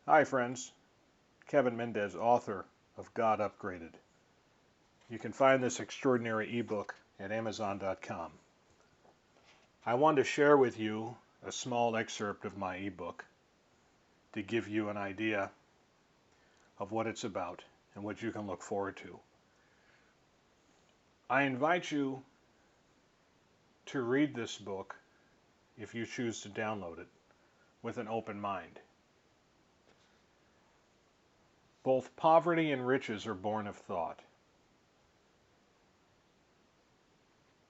Hi friends, Kevin Mendez, author of God Upgraded. You can find this extraordinary ebook at Amazon.com. I want to share with you a small excerpt of my ebook to give you an idea of what it's about and what you can look forward to. I invite you to read this book, if you choose to download it, with an open mind. Both poverty and riches are born of thought.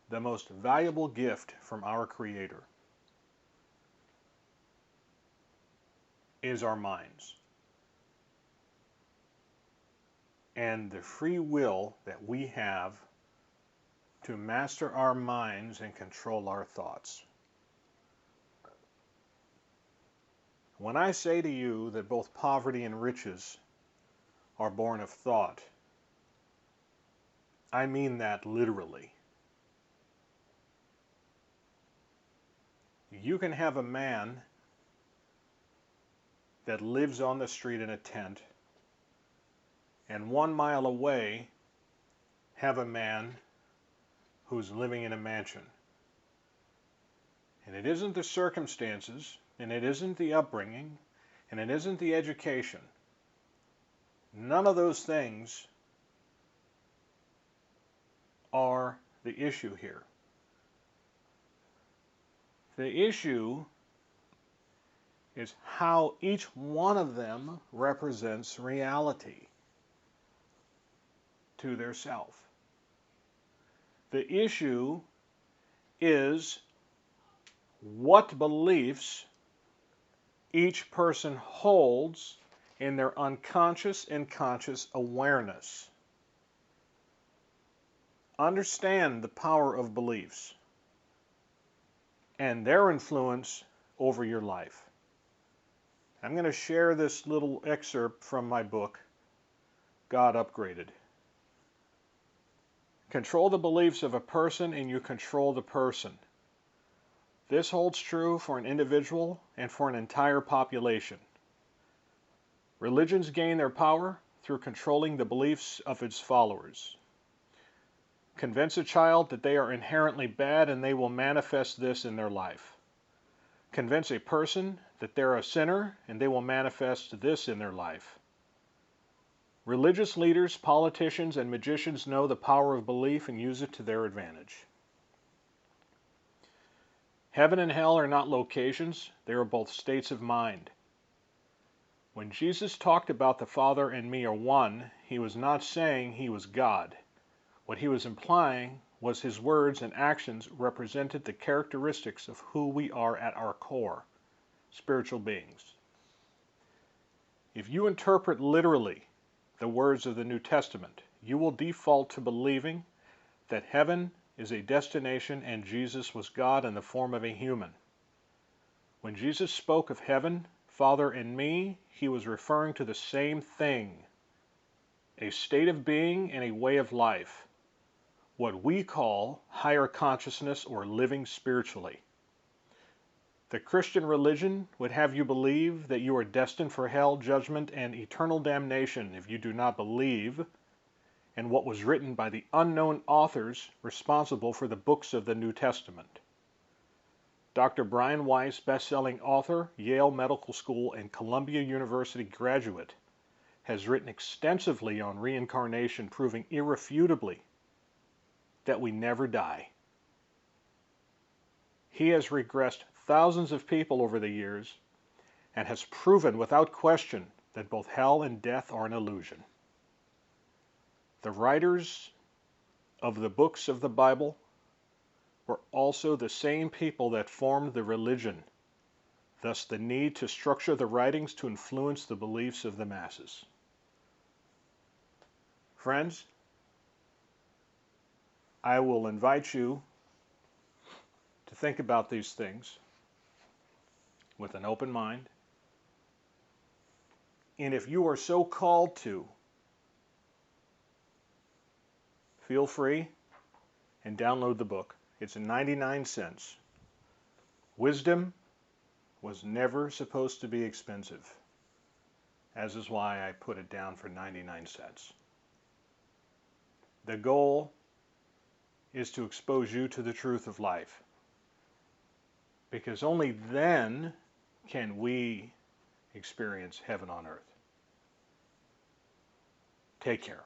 The most valuable gift from our Creator is our minds and the free will that we have to master our minds and control our thoughts. When I say to you that both poverty and riches are born of thought, I mean that literally. You can have a man that lives on the street in a tent, and 1 mile away have a man who's living in a mansion. And it isn't the circumstances, and it isn't the upbringing, and it isn't the education. None of those things are the issue here. The issue is how each one of them represents reality to their self. The issue is what beliefs each person holds in their unconscious and conscious awareness. Understand the power of beliefs and their influence over your life. I'm going to share this little excerpt from my book, God Upgraded. Control the beliefs of a person and you control the person. This holds true for an individual and for an entire population. Religions gain their power through controlling the beliefs of its followers. Convince a child that they are inherently bad and they will manifest this in their life. Convince a person that they're a sinner and they will manifest this in their life. Religious leaders, politicians, and magicians know the power of belief and use it to their advantage. Heaven and hell are not locations, they are both states of mind. When Jesus talked about the Father and me are one, he was not saying he was God. What he was implying was his words and actions represented the characteristics of who we are at our core, spiritual beings. If you interpret literally the words of the New Testament, you will default to believing that heaven is a destination and Jesus was God in the form of a human. When Jesus spoke of heaven, Father, and me, he was referring to the same thing, a state of being and a way of life, what we call higher consciousness or living spiritually. The Christian religion would have you believe that you are destined for hell, judgment, and eternal damnation if you do not believe in what was written by the unknown authors responsible for the books of the New Testament. Dr. Brian Weiss, best-selling author, Yale Medical School, and Columbia University graduate, has written extensively on reincarnation, proving irrefutably that we never die. He has regressed thousands of people over the years and has proven without question that both hell and death are an illusion. The writers of the books of the Bible were also the same people that formed the religion, thus the need to structure the writings to influence the beliefs of the masses. Friends, I will invite you to think about these things with an open mind. And if you are so called to, feel free and download the book. It's 99 cents. Wisdom was never supposed to be expensive. as is why I put it down for 99 cents. The goal is to expose you to the truth of life, because only then can we experience heaven on earth. Take care.